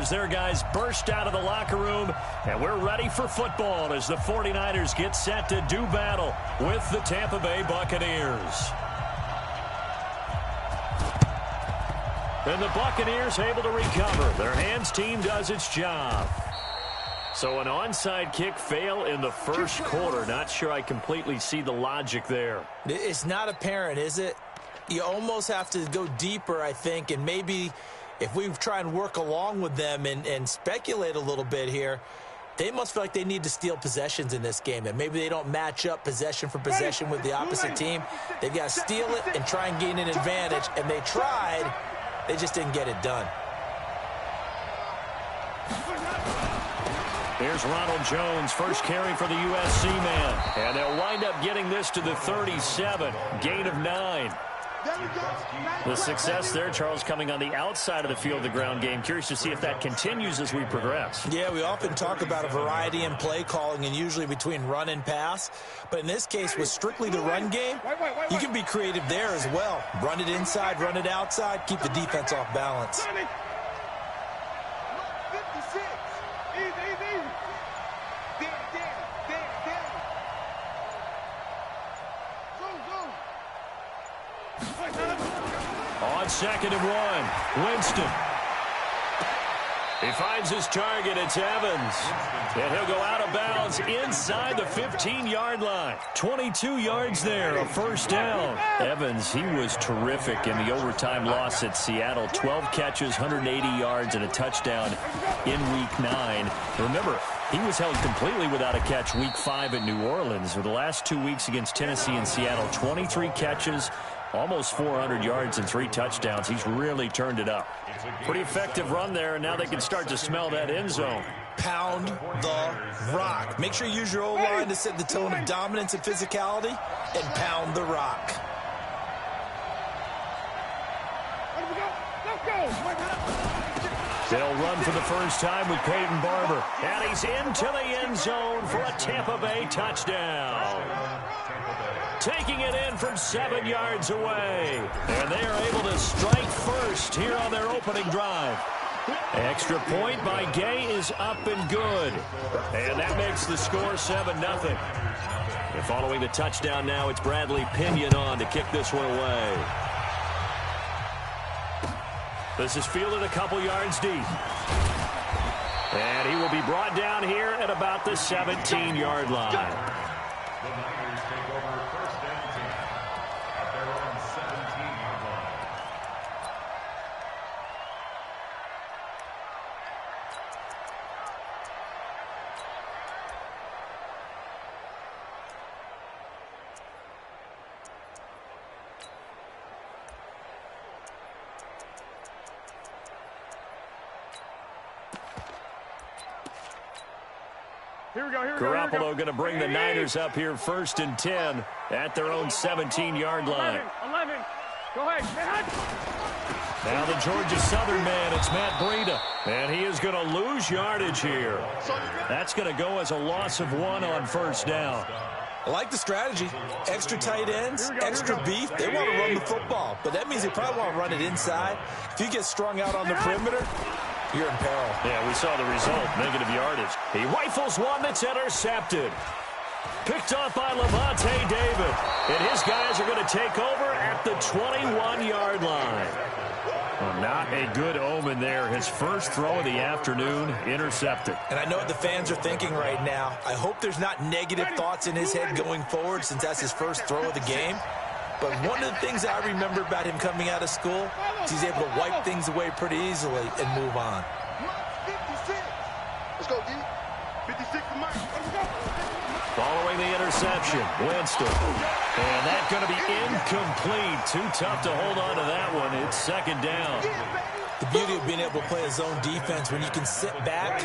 as their guys burst out of the locker room, and we're ready for football as the 49ers get set to do battle with the Tampa Bay Buccaneers. And the Buccaneers able to recover. Their hands team does its job. So an onside kick fail in the first quarter. Not sure I completely see the logic there. It's not apparent, is it? You almost have to go deeper, I think, and maybe if we try and work along with them and speculate a little bit here, they must feel like they need to steal possessions in this game, and maybe they don't match up possession for possession with the opposite team. They've got to steal it and try and gain an advantage, and they tried. They just didn't get it done. Here's Ronald Jones, first carry for the USC man. And they'll wind up getting this to the 37, gain of 9. The success there, Charles, coming on the outside of the field, the ground game. Curious to see if that continues as we progress. Yeah, we often talk about a variety in play calling and usually between run and pass. But in this case, with strictly the run game, you can be creative there as well. Run it inside, run it outside, keep the defense off balance. On 2nd and 1, Winston. He finds his target. It's Evans. And he'll go out of bounds inside the 15-yard line. 22 yards there, a first down. Evans, he was terrific in the overtime loss at Seattle. 12 catches, 180 yards, and a touchdown in Week 9. Remember, he was held completely without a catch Week 5 at New Orleans. For the last 2 weeks against Tennessee and Seattle, 23 catches, almost 400 yards and 3 touchdowns. He's really turned it up. Pretty effective run there, and now they can start to smell that end zone. Pound the rock. Make sure you use your O-line to set the tone of dominance and physicality, and pound the rock. They'll run for the first time with Peyton Barber. And he's into the end zone for a Tampa Bay touchdown. Taking it in from 7 yards away. And they are able to strike first here on their opening drive. Extra point by Gay is up and good. And that makes the score 7-0. And following the touchdown now, it's Bradley Pinion on to kick this one away. This is fielded a couple yards deep. And he will be brought down here at about the 17-yard line. Garoppolo going to bring the Niners up here 1st and 10 at their own 17-yard line. 11. Go ahead. Now the Georgia Southern man, it's Matt Breida. And he is going to lose yardage here. That's going to go as a loss of 1 on first down. I like the strategy. Extra tight ends, extra beef. They want to run the football, but that means they probably want to run it inside. If you get strung out on the perimeter, you're in peril. Yeah, we saw the result, negative yardage. He rifles one that's intercepted. Picked off by Lavonte David. And his guys are going to take over at the 21-yard line. Well, not a good omen there. His first throw of the afternoon, intercepted. And I know what the fans are thinking right now. I hope there's not negative thoughts in his head going forward since that's his first throw of the game. But one of the things I remember about him coming out of school is he's able to wipe things away pretty easily and move on. 56. Let's go, D. 56 to Mike. Let's go. Following the interception, Winston. And that's going to be incomplete. Too tough to hold on to that one. It's 2nd down. The beauty of being able to play a zone defense when you can sit back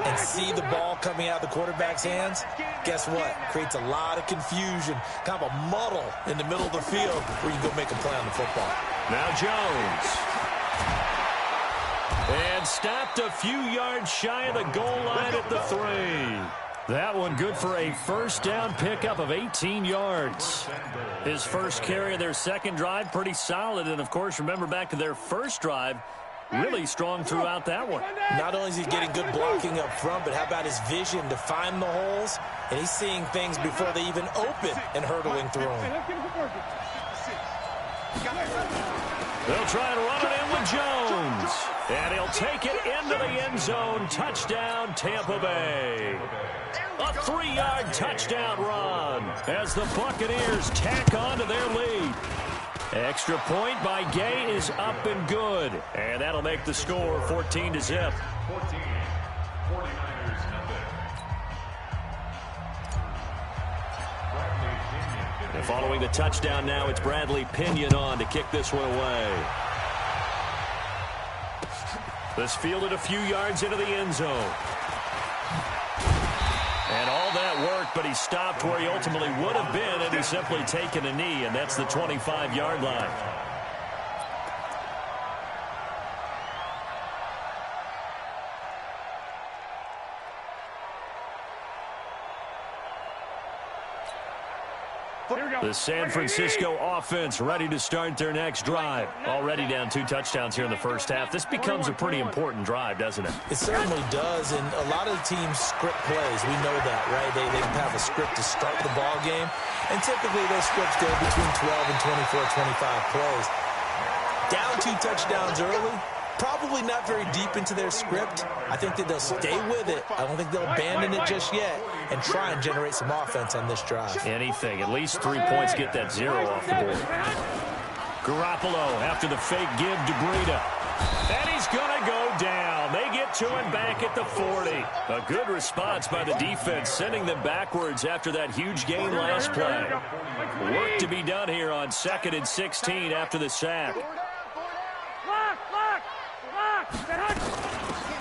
and see the ball coming out of the quarterback's hands, guess what? Creates a lot of confusion, kind of a muddle in the middle of the field where you can go make a play on the football. Now Jones. And stopped a few yards shy of the goal line at the 3. That one good for a first down pickup of 18 yards. His first carry of their second drive, pretty solid. And, of course, remember back to their first drive, really strong throughout that one. Not only is he getting good blocking up front, but how about his vision to find the holes? And he's seeing things before they even open and hurtling through them. They'll try and run it in with Jones. And he'll take it into the end zone. Touchdown, Tampa Bay. A 3-yard touchdown run as the Buccaneers tack on to their lead. Extra point by Gay is up and good. And that'll make the score 14-0. And following the touchdown now, it's Bradley Pinion on to kick this one away. This fielded a few yards into the end zone. And all that worked, but he stopped where he ultimately would have been had he simply taken a knee, and that's the 25-yard line. The San Francisco offense ready to start their next drive. Already down 2 touchdowns here in the first half. This becomes a pretty important drive, doesn't it? It certainly does, and a lot of the teams script plays. We know that, right? They have a script to start the ball game, and typically those scripts go between 12 and 24, 25 plays. Down 2 touchdowns early, probably not very deep into their script. I think that they'll stay with it. I don't think they'll abandon it just yet and try and generate some offense on this drive. Anything. At least 3 points get that 0 off the board. Garoppolo after the fake give to Breida. And he's going to go down. They get to him back at the 40. A good response by the defense, sending them backwards after that huge gain last play. Work to be done here on 2nd and 16 after the sack.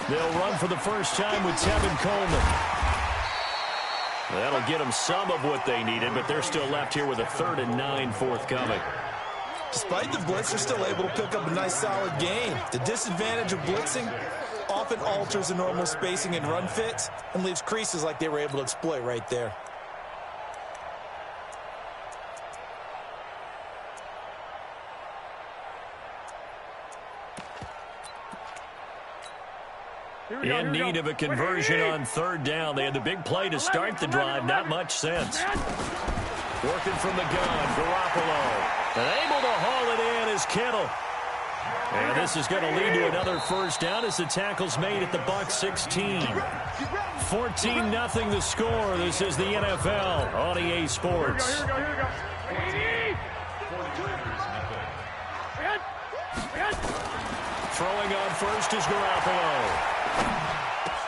They'll run for the first time with Tevin Coleman. That'll get them some of what they needed, but they're still left here with a 3rd and 9 forthcoming. Despite the blitz, they're still able to pick up a nice solid gain. The disadvantage of blitzing often alters the normal spacing and run fits and leaves creases like they were able to exploit right there. In need of a conversion on 3rd down. They had the big play to start the drive. Not much sense. Working from the gun, Garoppolo. And able to haul it in is Kittle. And this is going to lead to another first down as the tackle's made at the Bucs 16. 14-0 the score. This is the NFL on EA Sports. Throwing on first is Garoppolo.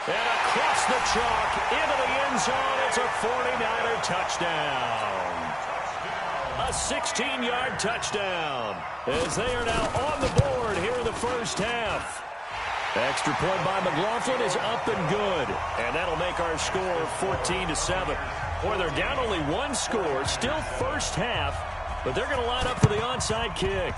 And across the chalk into the end zone. It's a 49er touchdown. A 16-yard touchdown as they are now on the board here in the first half. Extra point by McLaughlin is up and good. And that'll make our score 14-7. Boy, they're down only 1 score. Still first half, but they're going to line up for the onside kick.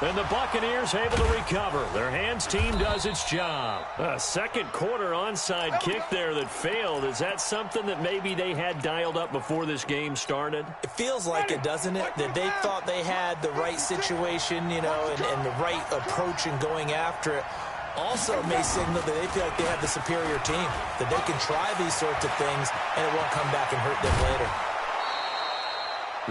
And the Buccaneers able to recover. Their hands team does its job. A second quarter onside kick there that failed. Is that something that maybe they had dialed up before this game started? It feels like it, doesn't it? That they thought they had the right situation, you know, and the right approach in going after it. Also may signal that they feel like they have the superior team, that they can try these sorts of things and it won't come back and hurt them later.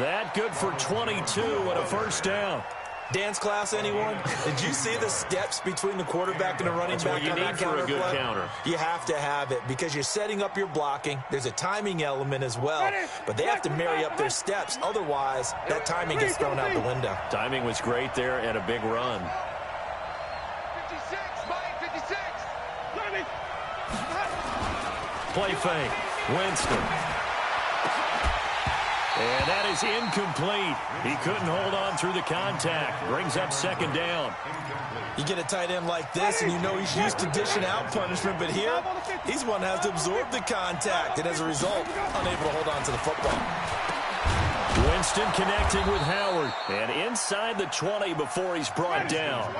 That good for 22 and a first down. Dance class, anyone? Did you see the steps between the quarterback and the running back on that counter play? That's what you need for a good counter. You have to have it because you're setting up your blocking. There's a timing element as well, but they have to marry up their steps. Otherwise, that timing gets thrown out the window. Timing was great there and a big run. 56, Mike, 56. Play fake. Winston. And that is incomplete. He couldn't hold on through the contact. Brings up second down. You get a tight end like this, and you know he's used to dishing out punishment, but here, he's one that has to absorb the contact, and as a result, unable to hold on to the football. Winston connecting with Howard. And inside the 20 before he's brought down.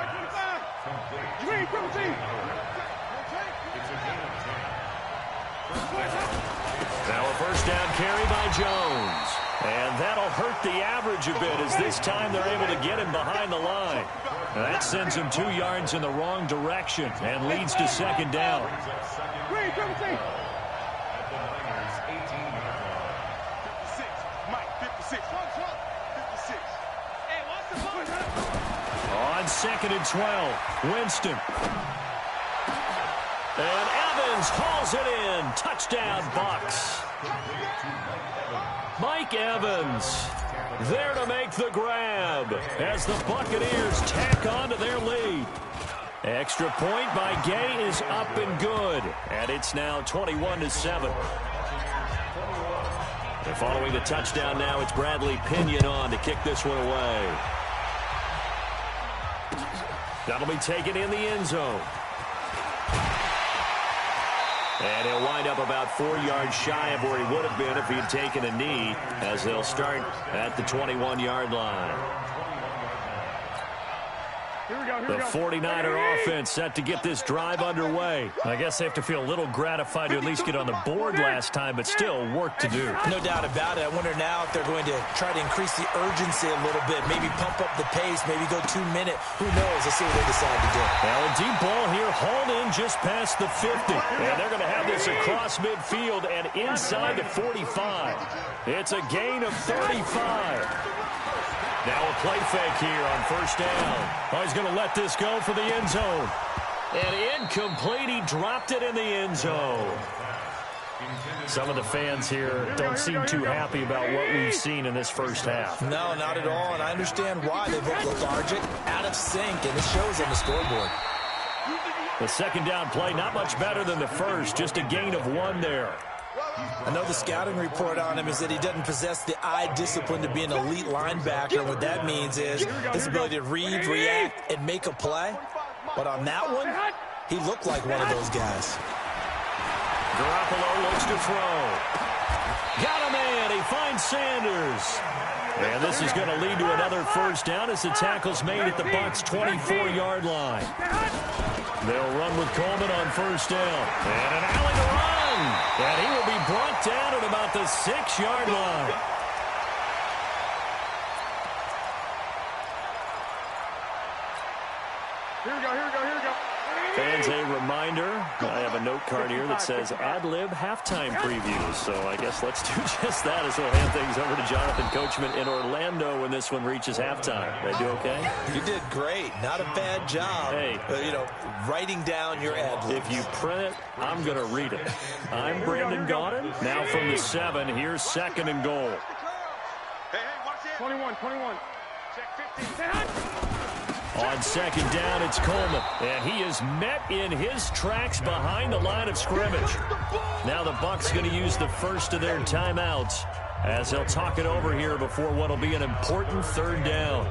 Now a first down carry by Jones. And that'll hurt the average a bit as this time they're able to get him behind the line. That sends him 2 yards in the wrong direction and leads to second down. 56, Mike, 56. 56. Hey, what's the ball? On second and 12, Winston. And Evans hauls it in. Touchdown, Bucs. Mike Evans there to make the grab as the Buccaneers tack on to their lead. Extra point by Gay is up and good, and it's now 21-7. And following the touchdown now, it's Bradley Pinion on to kick this one away. That'll be taken in the end zone. And he'll wind up about 4 yards shy of where he would have been if he had taken a knee, as they'll start at the 21-yard line. The 49er offense set to get this drive underway. I guess they have to feel a little gratified to at least get on the board last time, but still work to do. No doubt about it. I wonder now if they're going to try to increase the urgency a little bit, maybe pump up the pace, maybe go 2-minute. Who knows? Let's see what they decide to do. Now a deep ball here, hauled in just past the 50. And they're going to have this across midfield and inside the 45. It's a gain of 35. Now a play fake here on first down. Oh, he's going to let this go for the end zone. And incomplete. He dropped it in the end zone. Some of the fans here don't seem too happy about what we've seen in this first half. No, not at all, and I understand why. They've looked lethargic, out of sync, and it shows on the scoreboard. The second down play, not much better than the first, just a gain of 1 there. I know the scouting report on him is that he doesn't possess the eye discipline to be an elite linebacker. What that means is his ability to read, react, and make a play. But on that one, he looked like one of those guys. Garoppolo looks to throw. Got him in. He finds Sanders. And this is going to lead to another first down as the tackle's made at the Bucs' 24-yard line. They'll run with Coleman on first down. And an alley to run. And he will be brought down at about the 6-yard line. Here we go, here we go, here we go. Fans, a reminder, I have a note card here that says ad-lib halftime previews. So I guess let's do just that as we'll hand things over to Jonathan Coachman in Orlando when this one reaches halftime. Did I do okay? You did great. Not a bad job. Hey. Writing down your ad-libs. If you print it, I'm going to read it. I'm Brandon Gaudin. Now from the 7, here's second and goal. Hey, watch it. 21. Check 15. On second down, it's Coleman. And he is met in his tracks behind the line of scrimmage. Now the Bucs going to use the first of their timeouts as they'll talk it over here before what will be an important third down.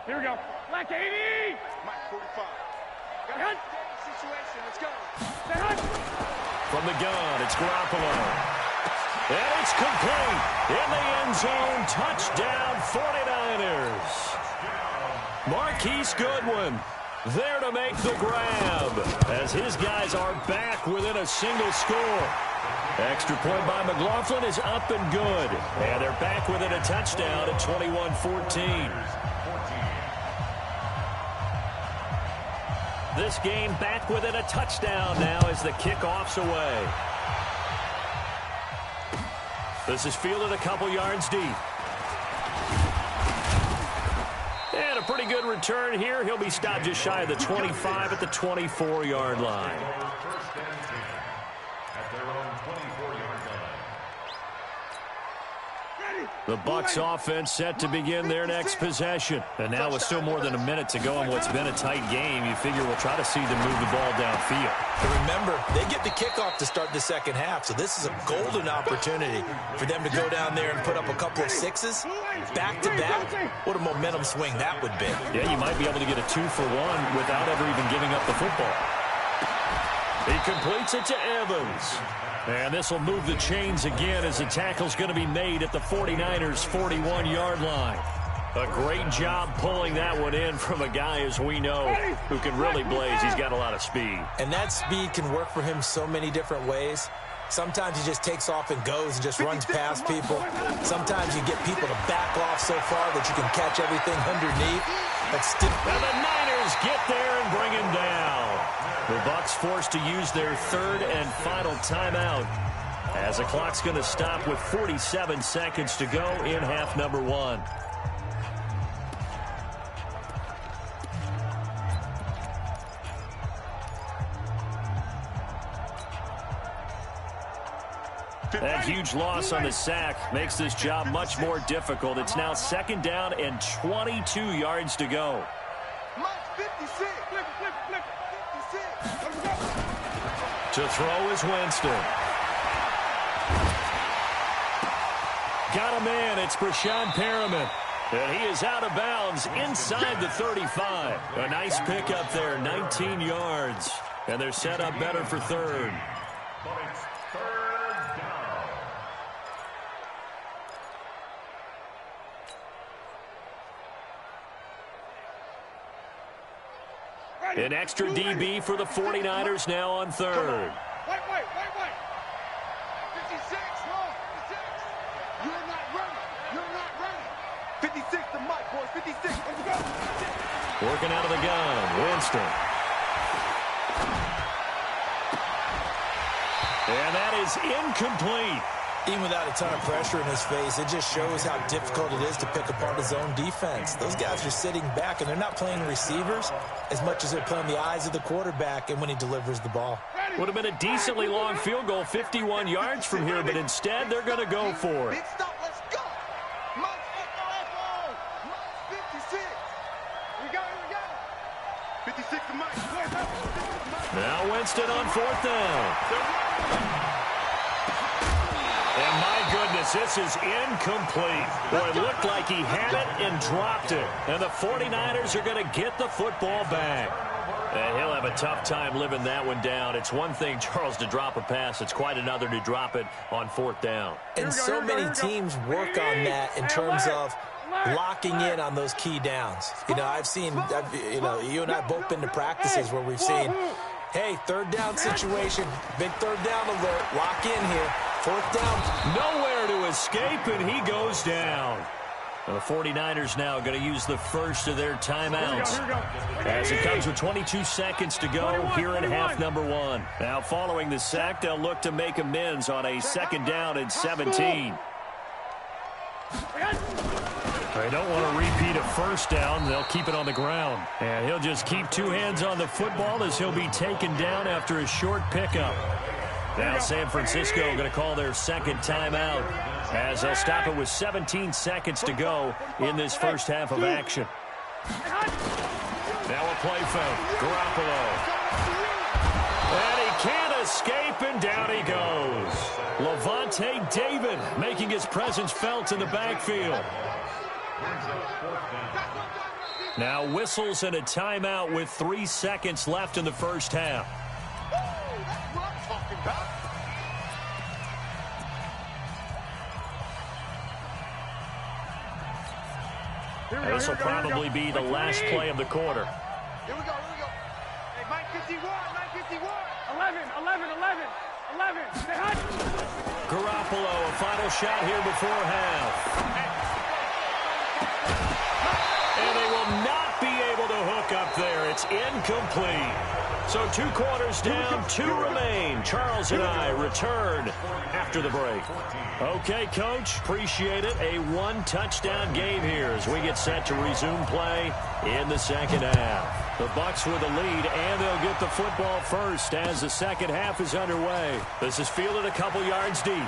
Here we go. Black 80. Mike, 45. Got it. Situation, let's go. From the gun, it's Garoppolo. And it's complete. In the end zone, touchdown 49ers. Marquise Goodwin there to make the grab as his guys are back within a single score. Extra point by McLaughlin is up and good. And they're back within a touchdown at 21-14. This game back within a touchdown now as the kickoff's away. This is fielded a couple yards deep. And a pretty good return here. He'll be stopped just shy of the 25 at the 24-yard line. The Bucs offense set to begin their next possession. And now with still more than a minute to go in what's been a tight game, you figure we'll try to see them move the ball downfield. But remember, they get the kickoff to start the second half, so this is a golden opportunity for them to go down there and put up a couple of sixes back-to-back. What a momentum swing that would be. Yeah, you might be able to get a 2-for-1 without ever even giving up the football. He completes it to Evans. And this will move the chains again as the tackle's going to be made at the 49ers' 41-yard line. A great job pulling that one in from a guy, as we know, who can really blaze. He's got a lot of speed. And that speed can work for him so many different ways. Sometimes he just takes off and goes and just runs past people. Sometimes you get people to back off so far that you can catch everything underneath. But still, and the Niners get there and bring him down. The Bucs forced to use their third and final timeout, as the clock's going to stop with 47 seconds to go in half number one. That huge loss on the sack makes this job much more difficult. It's now second down and 22 yards to go. To throw is Winston. Got a man. It's Brashad Perriman. And he is out of bounds inside the 35. A nice pickup there, 19 yards. And they're set up better for third. An extra DB for the 49ers now on third. Wait. 56, no, 56. You're not running. 56 to Mike, boys, 56. Let's go. Working out of the gun, Winston. And that is incomplete. even without a ton of pressure in his face, it just shows how difficult it is to pick apart his own defense. Those guys are sitting back, and they're not playing receivers as much as they're playing the eyes of the quarterback and when he delivers the ball. Would have been a decently long field goal, 51 yards from here, but instead they're going to go for it. Big stop, let's go. Mike 56. We go. 56 to Mike. Now Winston on fourth down. And my goodness, this is incomplete. Boy, it looked like he had it and dropped it. And the 49ers are going to get the football back. And he'll have a tough time living that one down. It's one thing, Charles, to drop a pass. It's quite another to drop it on fourth down. And so many teams work on that in terms of locking in on those key downs. You know, you and I both been to practices where we've seen, hey, third down situation, big third down alert, lock in here. Fourth down. Nowhere to escape, and he goes down. Well, the 49ers now going to use the first of their timeouts as it comes with 22 seconds to go here in half number one. Now, following the sack, they'll look to make amends on a second down and 17. They don't want to repeat a first down. They'll keep it on the ground. And he'll just keep two hands on the football as he'll be taken down after a short pickup. Now San Francisco going to call their second timeout as they'll stop it with 17 seconds to go in this first half of action. Now a play fake. Garoppolo. And he can't escape, and down he goes. Levante David making his presence felt in the backfield. Now whistles and a timeout with 3 seconds left in the first half. This will probably be the last play of the quarter. Here we go. Hey, Mike 51. 11. Stay hot. Garoppolo, a final shot here before half. And they will not be able to hook up there. It's incomplete. So 2 quarters down, 2 remain. Charles and I return after the break. Okay, Coach, appreciate it. A 1-touchdown game here as we get set to resume play in the second half. The Bucs with the lead, and they'll get the football first as the second half is underway. This is fielded a couple yards deep.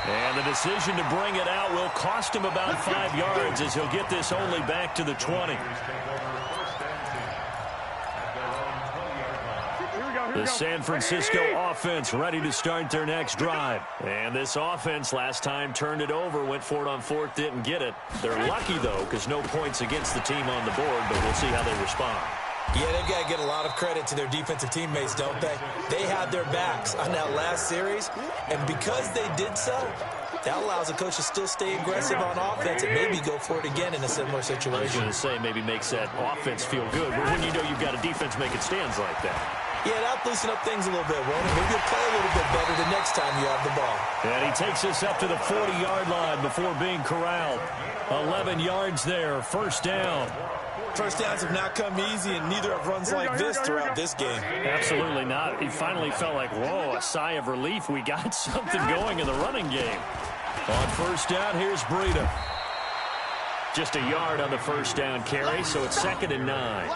And the decision to bring it out will cost him about 5 yards as he'll get this only back to the 20. The San Francisco offense ready to start their next drive. And this offense last time turned it over, went for it on fourth, didn't get it. They're lucky, though, because no points against the team on the board, but we'll see how they respond. Yeah, they've got to get a lot of credit to their defensive teammates, don't they? They had their backs on that last series, and because they did so, That allows the coach to still stay aggressive on offense and maybe go for it again in a similar I was situation. going to say maybe makes that offense feel good, but when you know you've got a defense making stands like that. Yeah, that'll loosen up things a little bit, won't it? Maybe you'll play a little bit better the next time you have the ball. And he takes us up to the 40-yard line before being corralled. 11 yards there, first down. First downs have not come easy, and neither have runs like this throughout this game. Absolutely not. He finally felt like, whoa, a sigh of relief. We got something going in the running game. On first down, here's Breida. Just a yard on the first down carry, so it's 2nd and 9.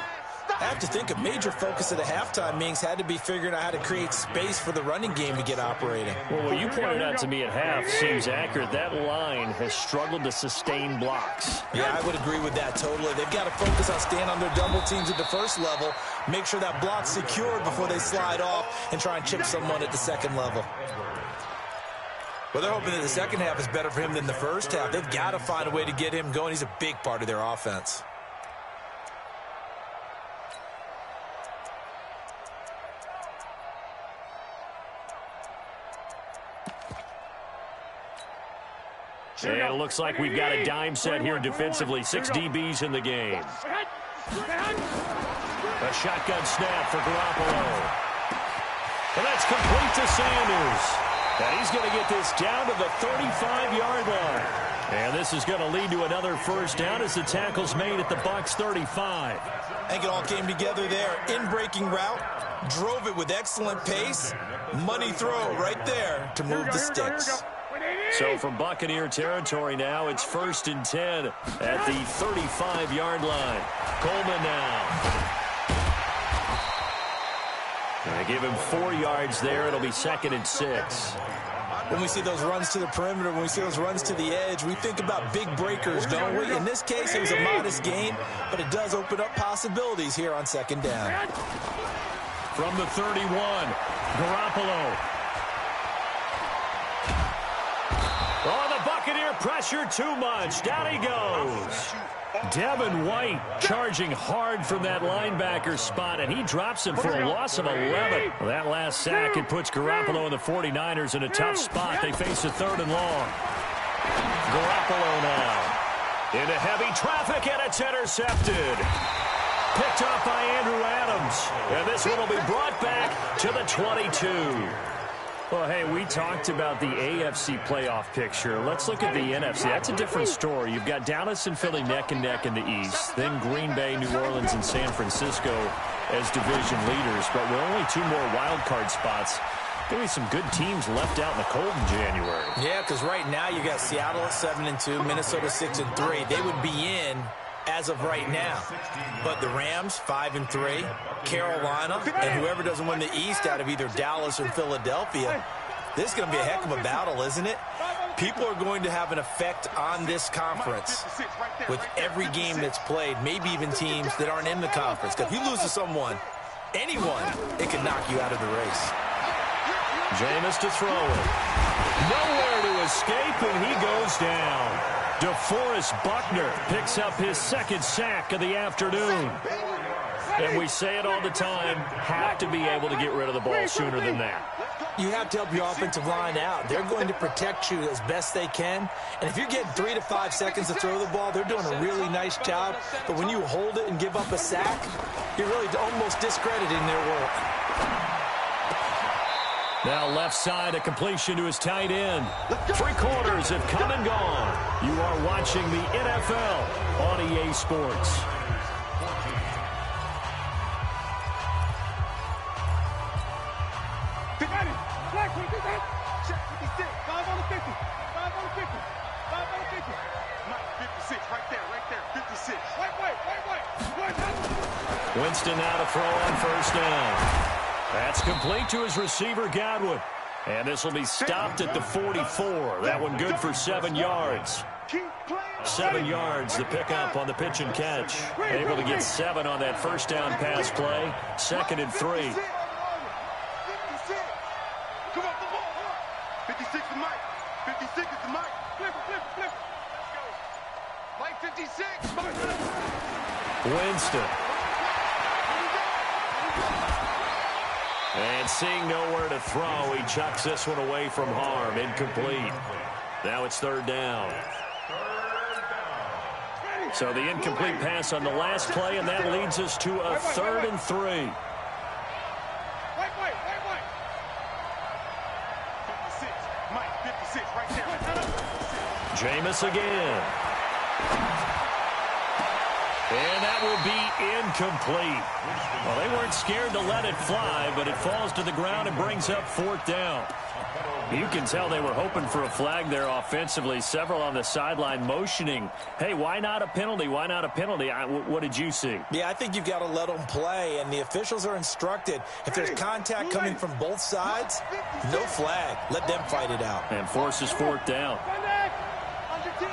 I have to think a major focus of the halftime meetings had to be figuring out how to create space for the running game to get operating. Well, what you pointed out to me at half seems accurate. That line has struggled to sustain blocks. Yeah, I would agree with that totally. They've got to focus on staying on their double teams at the first level, make sure that block's secured before they slide off and try and chip someone at the second level. Well, they're hoping that the second half is better for him than the first half. They've got to find a way to get him going. He's a big part of their offense. And it looks like we've got a dime set here defensively. 6 DBs in the game. A shotgun snap for Garoppolo. And that's complete to Sanders. And he's going to get this down to the 35-yard line. And this is going to lead to another first down as the tackle's made at the Bucs 35. I think it all came together there. In-breaking route, drove it with excellent pace. Money throw right there to move the sticks. So from Buccaneer territory now, it's 1st and 10 at the 35-yard line. Coleman now. They give him 4 yards there. It'll be 2nd and 6. When we see those runs to the perimeter, when we see those runs to the edge, we think about big breakers, don't we? In this case, it was a modest gain, but it does open up possibilities here on 2nd down. From the 31, Garoppolo. Oh, the Buccaneer pressure too much. Down he goes. Devin White charging hard from that linebacker spot, and he drops him for a loss of 11. Well, that last sack, it puts Garoppolo and the 49ers in a tough spot. They face a 3rd and long. Garoppolo now into heavy traffic, and it's intercepted. Picked off by Andrew Adams, and this one will be brought back to the 22. Well, hey, we talked about the AFC playoff picture. Let's look at the NFC. That's a different story. You've got Dallas and Philly neck and neck in the East. Then Green Bay, New Orleans, and San Francisco as division leaders. But with only 2 more wild card spots, going to be some good teams left out in the cold in January. Yeah, because right now you got Seattle at 7-2, Minnesota 6-3. They would be in as of right now. But the Rams, 5-3, Carolina, and whoever doesn't win the East out of either Dallas or Philadelphia, this is going to be a heck of a battle, isn't it? People are going to have an effect on this conference with every game that's played, maybe even teams that aren't in the conference. Because if you lose to someone, anyone, it can knock you out of the race. Jameis to throw it. Nowhere to escape, and he goes down. DeForest Buckner picks up his 2nd sack of the afternoon. And we say it all the time, have to be able to get rid of the ball sooner than that. You have to help your offensive line out. They're going to protect you as best they can. And if you're getting 3 to 5 seconds to throw the ball, they're doing a really nice job. But when you hold it and give up a sack, you're really almost discrediting their work. Now left side, a completion to his tight end. 3 quarters have come and gone. You are watching the NFL on EA Sports. Black, 56, 5 on the 50, 5 on the 50, 5 on the 50. Mike, 56, right there, 56. Wait. Winston now to throw on first down. That's complete to his receiver, Godwin. And this will be stopped at the 44. That one good for 7 yards. 7 yards, the pickup on the pitch and catch. Able to get 7 on that first down pass play. 2nd and 3. 56. Come on, 56 is Mike. 56 is the Mike. Flip. Let's go. Mike 56. Mike. Winston. And seeing nowhere to throw, he chucks this one away from harm. Incomplete. Now it's third down. So the incomplete pass on the last play, and that leads us to a 3rd and 3. Wait. 56. Mike, 56, right there. Jameis again. And that will be incomplete. Well, they weren't scared to let it fly, but it falls to the ground and brings up 4th down. You can tell they were hoping for a flag there offensively. Several on the sideline motioning, hey, why not a penalty? Why not a penalty? What did you see? Yeah, I think you've got to let them play, and the officials are instructed. If there's contact coming from both sides, no flag. Let them fight it out. And forces 4th down. Under 10.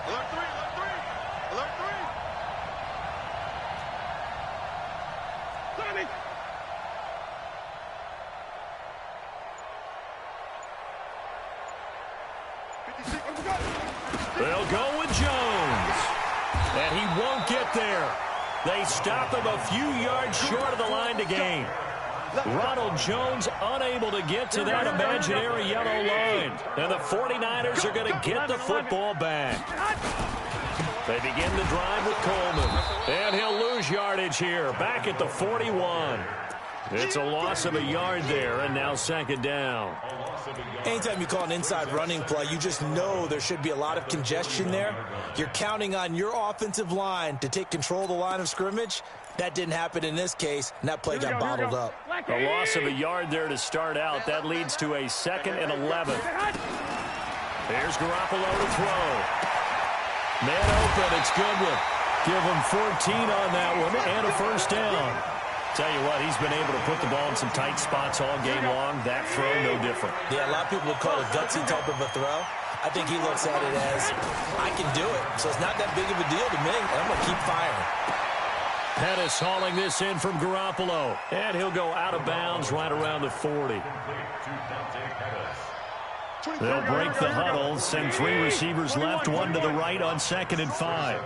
Alert 3. Alert 3. Tommy. They'll go with Jones. And he won't get there. They stop him a few yards short of the line to gain. Ronald Jones unable to get to that imaginary yellow line. And the 49ers are going to get the football back. They begin the drive with Coleman. And he'll lose yardage here. Back at the 41. It's a loss of a yard there, and now 2nd down. Anytime you call an inside running play, you just know there should be a lot of congestion there. You're counting on your offensive line to take control of the line of scrimmage. That didn't happen in this case, and that play got bottled up. A loss of a yard there to start out. That leads to a 2nd and 11. Here's Garoppolo to throw. Man open, it's Goodwin. Give him 14 on that one and a 1st down. Tell you what, he's been able to put the ball in some tight spots all game long. That throw, no different. Yeah, a lot of people would call it a gutsy type of a throw. I think he looks at it as, I can do it, so it's not that big of a deal to me. I'm going to keep firing. Pettis hauling this in from Garoppolo. And he'll go out of bounds right around the 40. They'll break the huddle, send 3 receivers left, 1 to the right on 2nd and 5.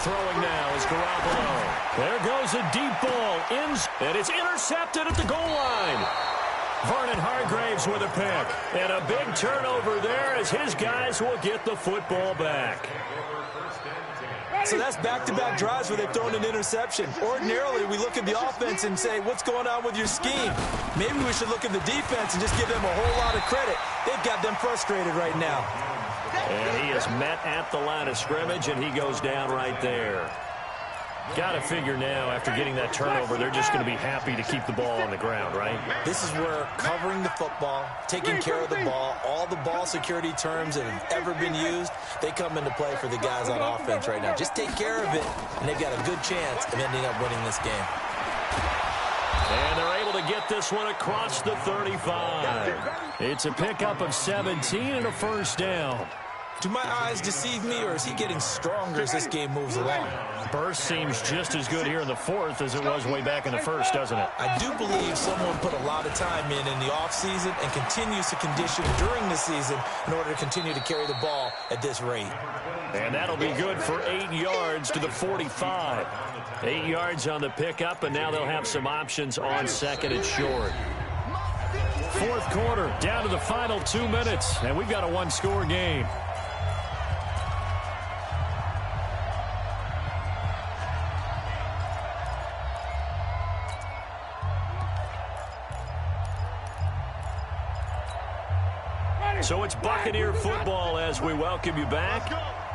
Throwing now is Garoppolo. There goes a deep ball. And it's intercepted at the goal line. Vernon Hargraves with a pick. And a big turnover there as his guys will get the football back. So that's back-to-back drives where they've thrown an interception. Ordinarily, we look at the offense and say, what's going on with your scheme? Maybe we should look at the defense and just give them a whole lot of credit. They've got them frustrated right now. And he is met at the line of scrimmage, and he goes down right there. Got to figure now, after getting that turnover, they're just going to be happy to keep the ball on the ground, right? This is where covering the football, taking care of the ball, all the ball security terms that have ever been used, they come into play for the guys on offense right now. Just take care of it, and they've got a good chance of ending up winning this game. And they're able to get this one across the 35. It's a pickup of 17 and a 1st down. Do my eyes deceive me, or is he getting stronger as this game moves along? Burst seems just as good here in the 4th as it was way back in the 1st, doesn't it? I do believe someone put a lot of time in the offseason and continues to condition during the season in order to continue to carry the ball at this rate. And that'll be good for 8 yards to the 45. 8 yards on the pickup, and now they'll have some options on 2nd and short. 4th quarter, down to the final 2 minutes, and we've got a 1-score game. So it's Buccaneer football as we welcome you back.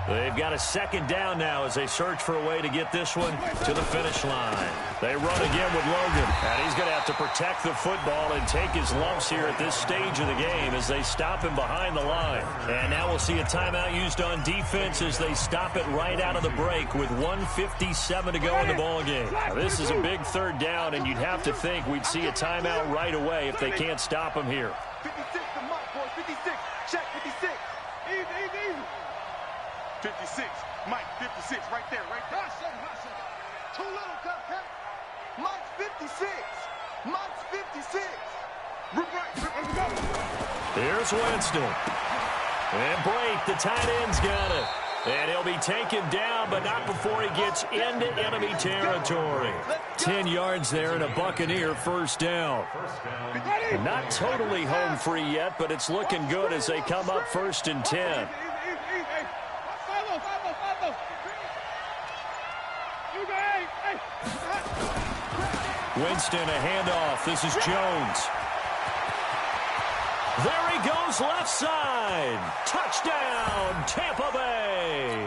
They've got a 2nd down now as they search for a way to get this one to the finish line. They run again with Logan, and he's going to have to protect the football and take his lumps here at this stage of the game as they stop him behind the line. And now we'll see a timeout used on defense as they stop it right out of the break with 1:57 to go in the ballgame. Now, this is a big 3rd down, and you'd have to think we'd see a timeout right away if they can't stop him here. 56 to Mike, boys. 56. Check 56. Easy. 56. Mike, 56. Right there. Too little, Cupcake. Mike's 56. Mike's 56. Here's Winston. And Blake, the tight end's got it. And he'll be taken down, but not before he gets into enemy territory. 10 yards there and a Buccaneer first down. Not totally home free yet, but it's looking good as they come up 1st and 10. Winston, a handoff. This is Jones. There he goes, left side. Touchdown, Tampa Bay.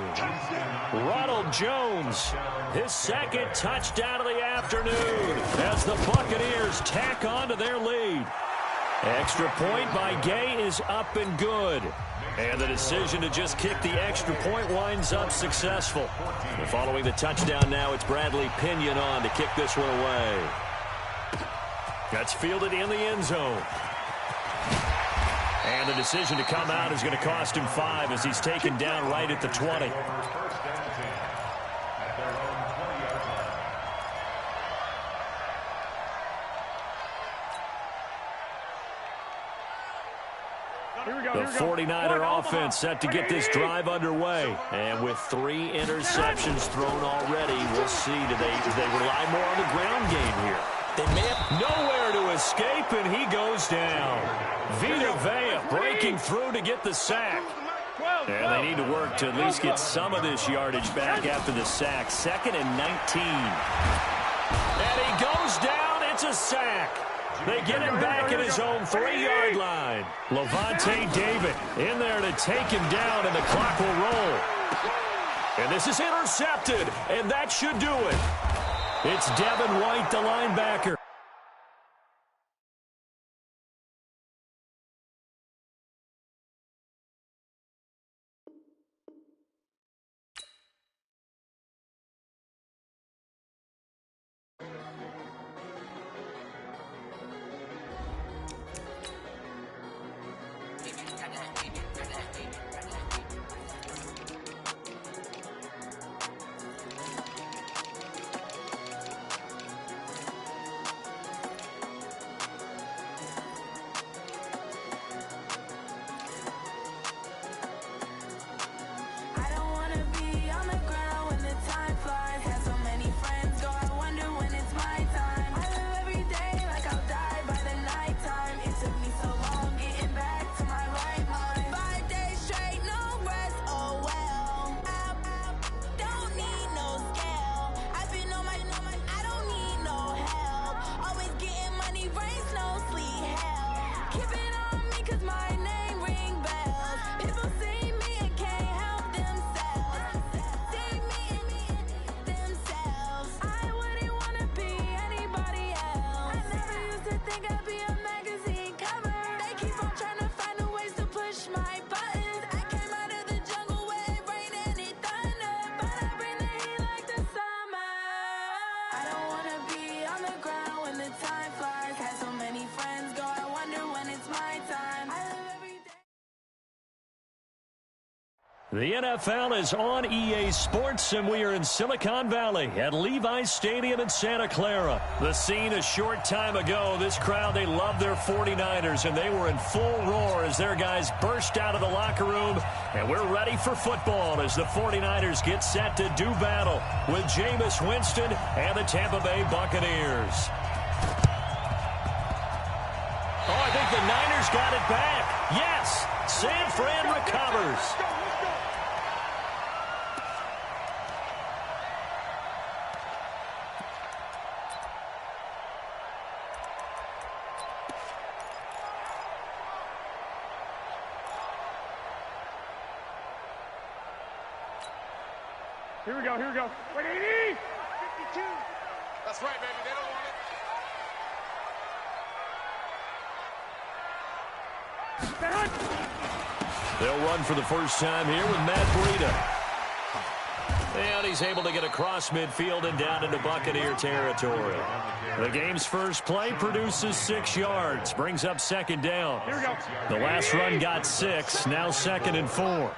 Ronald Jones, his 2nd touchdown of the afternoon as the Buccaneers tack on to their lead. Extra point by Gay is up and good. And the decision to just kick the extra point winds up successful. And following the touchdown now, it's Bradley Pinion on to kick this one away. That's fielded in the end zone. And the decision to come out is going to cost him 5 as he's taken down right at the 20. The 49er offense set to get this drive underway. And with 3 interceptions thrown already, we'll see do they rely more on the ground game here. They may have nowhere to escape, and he goes down. Vita Vea breaking through to get the sack. And they need to work to at least get some of this yardage back after the sack. 2nd and 19. And he goes down. It's a sack. They get him back at his own 3-yard line. Levante David in there to take him down, and the clock will roll. And this is intercepted, and that should do it. It's Devin White, the linebacker. The NFL is on EA Sports, and we are in Silicon Valley at Levi's Stadium in Santa Clara. The scene a short time ago, this crowd, they love their 49ers, and they were in full roar as their guys burst out of the locker room. And we're ready for football as the 49ers get set to do battle with Jameis Winston and the Tampa Bay Buccaneers. Oh, I think the Niners got it back. Yes, San Fran recovers. Here we go, here we go. Wait, 80! 52. That's right, baby. They don't want it. They'll run for the first time here with Matt Breida. And he's able to get across midfield and down into Buccaneer territory. The game's first play produces 6 yards, brings up 2nd down. Here we go. The last run got 6, now 2nd and 4.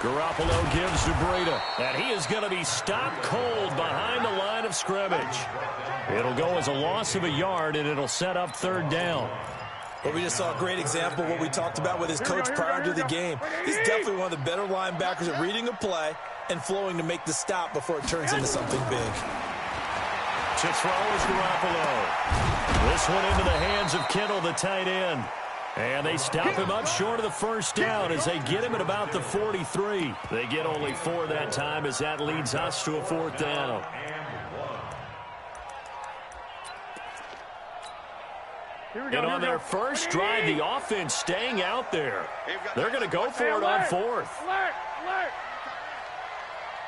Garoppolo gives to Breida, and he is going to be stopped cold behind the line of scrimmage. It'll go as a loss of a yard, and it'll set up 3rd down. Well, we just saw a great example of what we talked about with his coach prior to the game. He's definitely one of the better linebackers at reading a play, and flowing to make the stop before it turns into something big. To throw is Garoppolo. This one into the hands of Kittle, the tight end. And they stop him up short of the first down as they get him at about the 43. They get only 4 that time as that leads us to a 4th down. And on their first drive, the offense staying out there. They're going to go for it on 4th. Alert!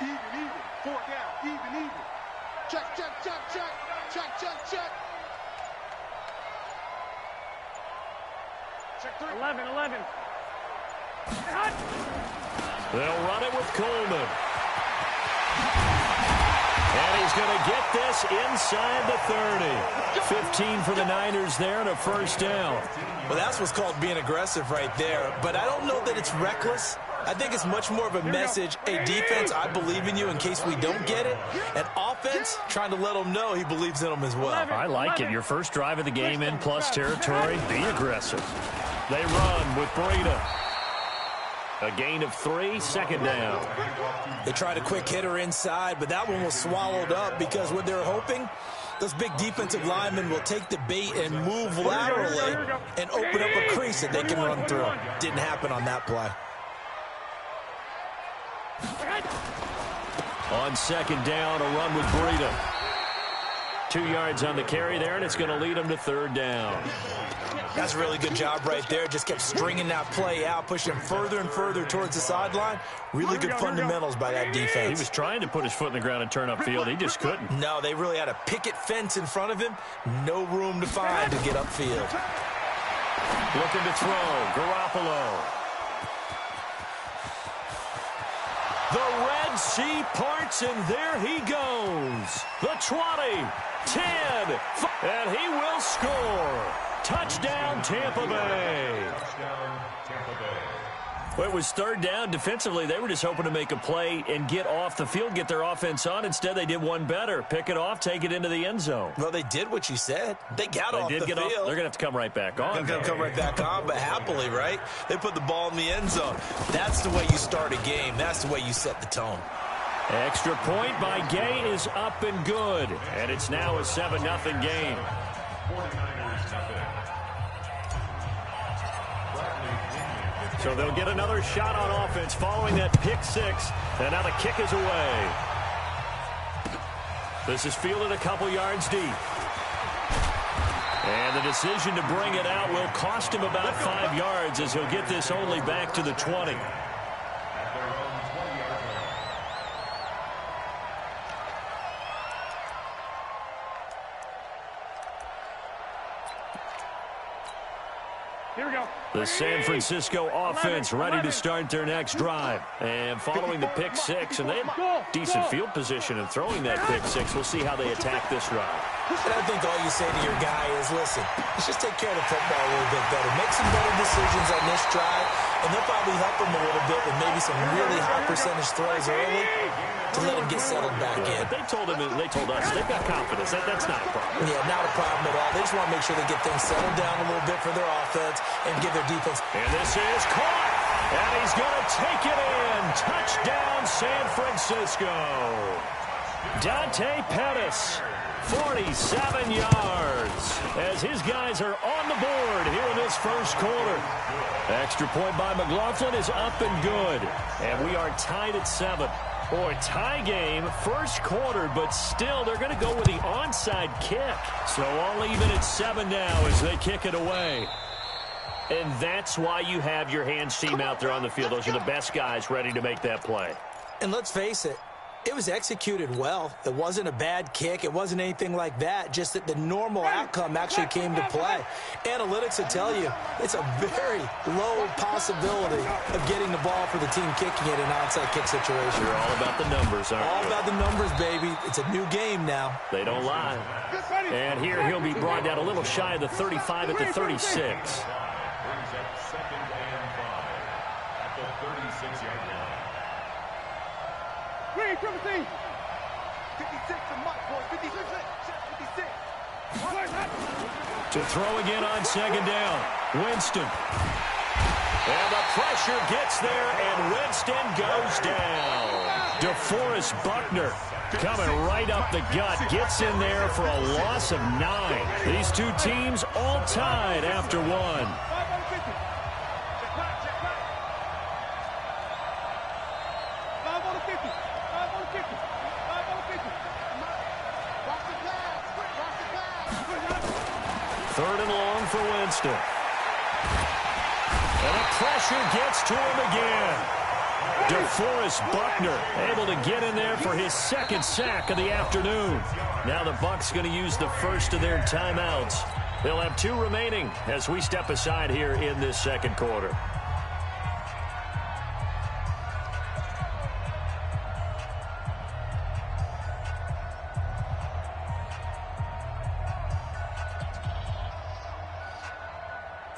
Even. 4 down. Even. Check. 11. They'll run it with Coleman. And he's going to get this inside the 30. 15 for the Niners there and a first down. Well, that's what's called being aggressive right there. But I don't know that it's reckless. I think it's much more of a message. Hey, defense, I believe in you in case we don't get it. And offense, trying to let them know he believes in them as well. I like it. Your first drive of the game in plus territory, be aggressive. They run with Breida. A gain of 3, 2nd down. They tried a quick hitter inside, but that one was swallowed up because what they're hoping, those big defensive linemen will take the bait and move laterally and open up a crease that they can run through. Didn't happen on that play. On 2nd down, a run with Breida. 2 yards on the carry there, and it's going to lead them to 3rd down. That's a really good job right there. Just kept stringing that play out, pushing further and further towards the sideline. Really good fundamentals by that defense. He was trying to put his foot in the ground and turn upfield. He just couldn't. No, they really had a picket fence in front of him. No room to find to get upfield. Looking to throw. Garoppolo. The Red Sea parts, and there he goes. The 20, 10, and he will score. Touchdown, Tampa Bay. Well, it was 3rd down. Defensively, they were just hoping to make a play and get off the field, get their offense on. Instead, they did one better. Pick it off, take it into the end zone. Well, they did what you said. They got off the field. They're going to have to come right back on. They're going to come right back on, but happily, right? They put the ball in the end zone. That's the way you start a game. That's the way you set the tone. Extra point by Gay is up and good. And it's now a 7-0 game. So they'll get another shot on offense following that pick 6. And now the kick is away. This is fielded a couple yards deep. And the decision to bring it out will cost him about 5 yards as he'll get this only back to the 20. Here we go. The San Francisco offense ready to start their next drive. And following the pick 6, and they had decent field position in throwing that pick 6. We'll see how they attack this drive. And I think all you say to your guy is, listen, let's just take care of the football a little bit better. Make some better decisions on this drive, and they'll probably help him a little bit with maybe some really high percentage throws early to let him get settled back in. But they told us they've got confidence. That's not a problem. Yeah, not a problem at all. They just want to make sure they get things settled down a little bit for their offense and give their defense. And this is caught, and he's going to take it in. Touchdown, San Francisco. Dante Pettis, 47 yards, as his guys are on the board here in this first quarter. Extra point by McLaughlin is up and good, and we are tied at 7. Boy, tie game, first quarter, but still they're going to go with the onside kick. So all even at 7 now as they kick it away. And that's why you have your hands team out there on the field. Those are the best guys ready to make that play. And let's face it, it was executed well. It wasn't a bad kick. It wasn't anything like that. Just that the normal outcome actually came to play. Analytics will tell you it's a very low possibility of getting the ball for the team kicking it in an onside kick situation. You're all about the numbers, aren't you? All about the numbers, baby. It's a new game now. They don't lie. And here he'll be brought down a little shy of the 35 at the 36. Green, triple team. 56 to Mike, boys. 56. 56. To throw again on 2nd down. Winston. And the pressure gets there, and Winston goes down. DeForest Buckner coming right up the gut. Gets in there for a loss of 9. These two teams all tied after 1. 5 on 50. 5 on 50. 5 on 50. 5 on 50. Watch the glass. Watch the glass. 3rd and long for Winston. And the pressure gets to him again. DeForest Buckner able to get in there for his 2nd sack of the afternoon. Now the Bucs going to use the first of their timeouts. They'll have 2 remaining as we step aside here in this 2nd quarter.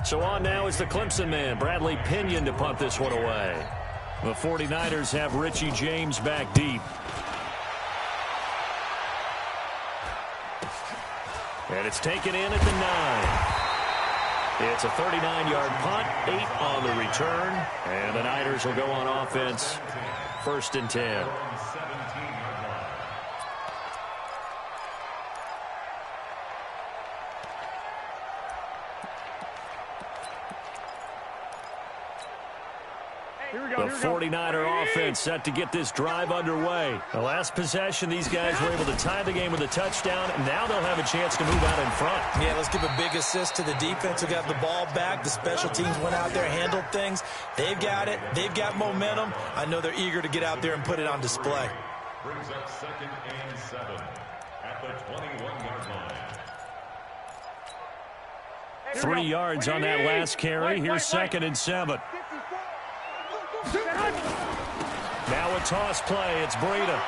So on now is the Clemson man, Bradley Pinion, to punt this one away. The 49ers have Richie James back deep. And it's taken in at the 9. It's a 39-yard punt, 8 on the return. And the Niners will go on offense, 1st and 10. The 49er offense set to get this drive underway. The last possession, these guys were able to tie the game with a touchdown, and now they'll have a chance to move out in front. Yeah, let's give a big assist to the defense who got the ball back. The special teams went out there, handled things. They've got it. They've got momentum. I know they're eager to get out there and put it on display. Brings up 2nd and 7 at the 21-yard line. 3 yards on that last carry. Here's 2nd and 7. Now a toss play. It's Breida.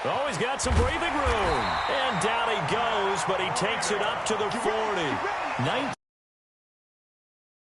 Oh, he's got some breathing room. And down he goes, but he takes it up to the 40.